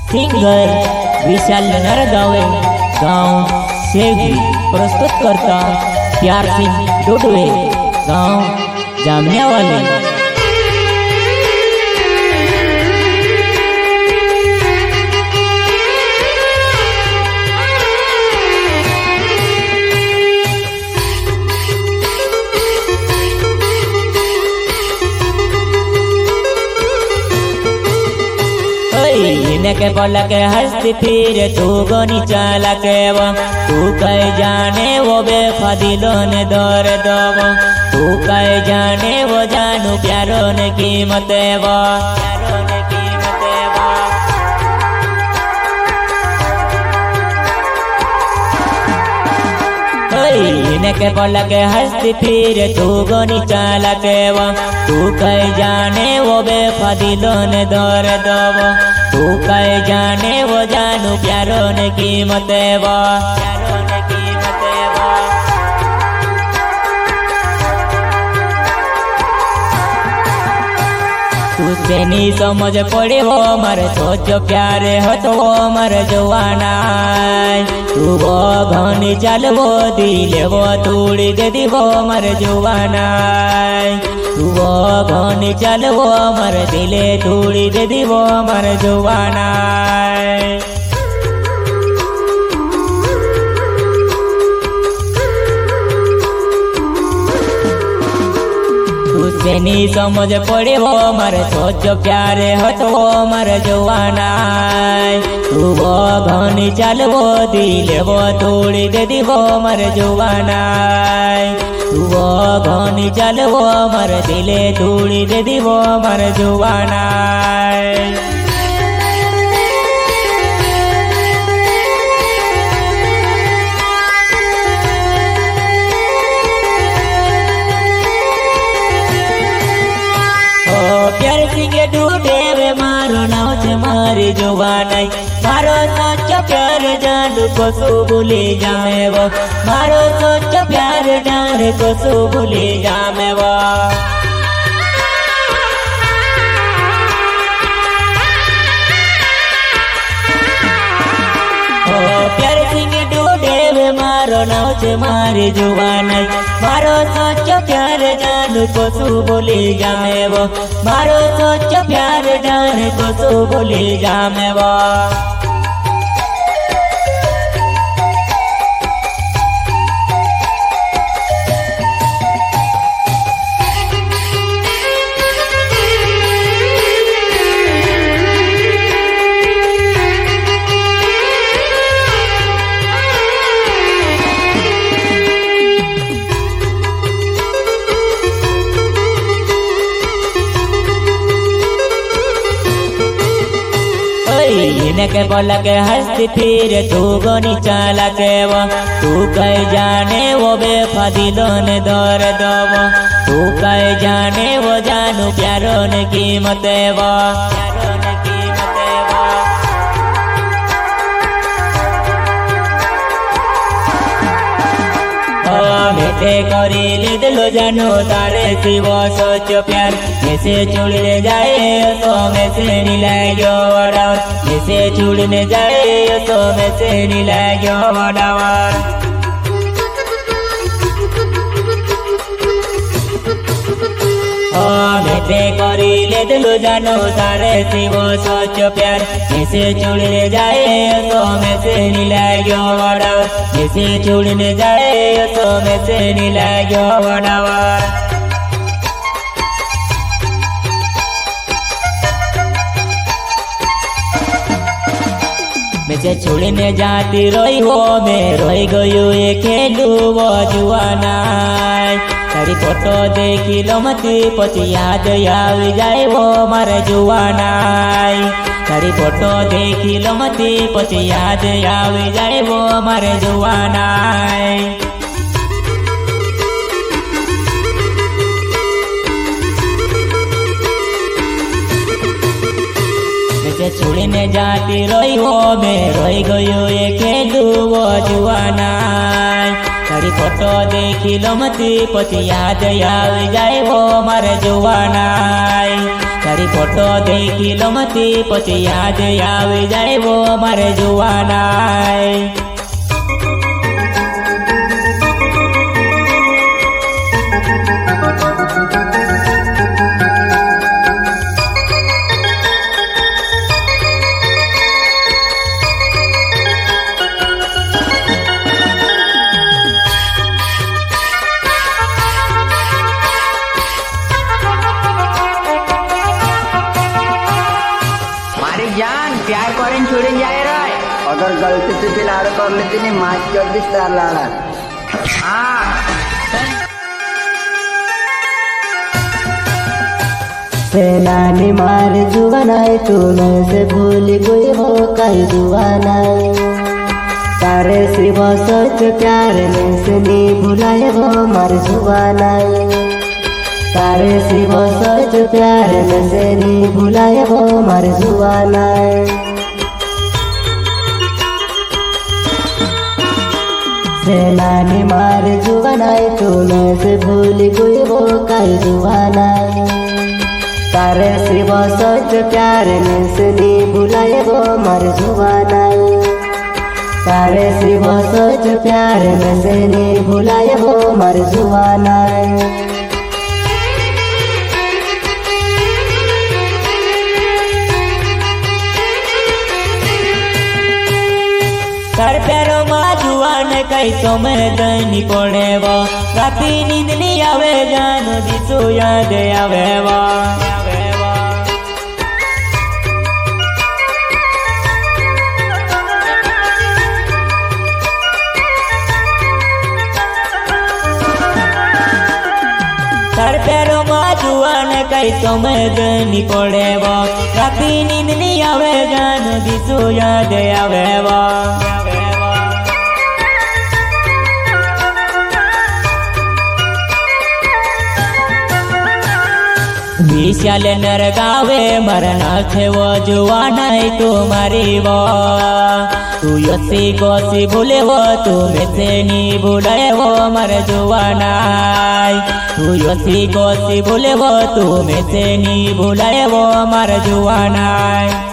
Singer विशाल नरगावे गांव सेवगी प्रस्तुत करता प्यार सिंह डोडवे गांव जामनियावाली। के बोला के हंसती फिर तू गोनी चाला के वो तू कह जाने वो बेफादिलो ने दौर दो वो तू कह जाने वो जानू प्यारो ने कीमत वो के बोला के हंसती फिर तू गोनी चाला के वो तू कह जाने वो बेफादिलो ने दौर दो वो तू कह जाने वो जानू प्यारो ने कीमत वो तुझे नी समझ पड़े वो मर सोचो प्यारे हो तो वो मर जवाना तू वो घनी चल वो दिले वो तूड़ी दे दी वो मर जवाना तू वो घनी चल वो मर दिले तूड़ी दे दी वो मर जवाना। तुझे नी समझ पड़े वो मर सोचो प्यारे हो तो वो मर जवाना तू वो घनी चल वो दिले वो तोड़ी दे दी वो मर जवाना तू वो घनी चल वो मर दिले तोड़ी दे दी वो मर जवाना। प्यार सिंह डूबे मारो नाव से मारी जुबानाई मारो सोचो प्यार जान को सो भूले जामे वो मारो सोचो प्यार जान को सो भूले जामे वो प्यार सिंह डूबे मारो नाव से मारी जुबानाई मारो सोचो प्यार जान को सो भूले जामे वो मारो सोचो प्यार जान को सो भूले जामे वो। के बोला के हंसती फिर तू गोनी चाला के वो तू कह जाने वो बेफादिलो ने दौर दो वो तू कह जाने वो जानू प्यारो ने कीमत वो मेटे करी ले दिलो जानो तारे सिवो सोचो प्यार जैसे चुड़ने जाए तो में से नहीं लाग्यो वडावर जैसे चुड़ने जाए तो में से नहीं लाग्यो वडावर। मेटे करी ले दिलो जानो तारे सिवो सोचो प्यार जैसे चुड़ने जाए तो में से नहीं लाग्यो वडावर जैसे चुड़ने जाए तो में से नहीं लाग्यो वडावर। मैं छोड़ने जाती रोई हो मैं रोई गयो ये खेलू वो जुआना तारी फोटो देखी लो मती पति याद आई जाए वो मर जुआना तारी फोटो देखी लो मती पति याद आई जाए वो मर जुआना। छोड़ने जाती रोई हो मैं रोई गयो ये खेलू वो जुआना तारी फोटो देखी लो मती पति याद आई जाए वो मर जुआना તારી ફોટો દેખી લો મતી પછી યાદ આવી જાય વો મારે જોવાના जान प्यार करें छोड़े जाए रहा अगर गलती से भी लाड़ कर लेती नहीं माच कर दी तार लाड़ा हाँ सेनानी मार जुवानाई तू मैं से भूल गई हो कल जुवानाई तारे शिव सोच प्यार में से नहीं भुलाए हो मर जुवानाई तारे शिव सोच प्यार में से नहीं भुलाए हो मर जुवानाई सेनानी मार जुवानाई तू मैं से भूल गई हो कल जुवानाई तारे शिव सोच प्यार में से नहीं भुलाए हो मर जुवानाई तारे शिव सोच प्यार में से नहीं भुलाए हो मर जुवानाई तार प्यारो माँ जुआन कई तो मैं दैनी पड़े वो राती नींद नहीं आवे जानो दिसो याद आवे वो तार प्यारो माँ जुआन कई तो मैं दैनी पड़े वो राती नींद नहीं आवे जानो दिसो याद आवे वो विशाल नर गावे मरना थे वो जुवानाई तू मारी वो तू योसी गोसी भूले वो तू में नहीं भूलाए वो मर जुवानाई तू योसी गोसी भूले वो तू में नहीं भूलाए वो मर जुवानाई।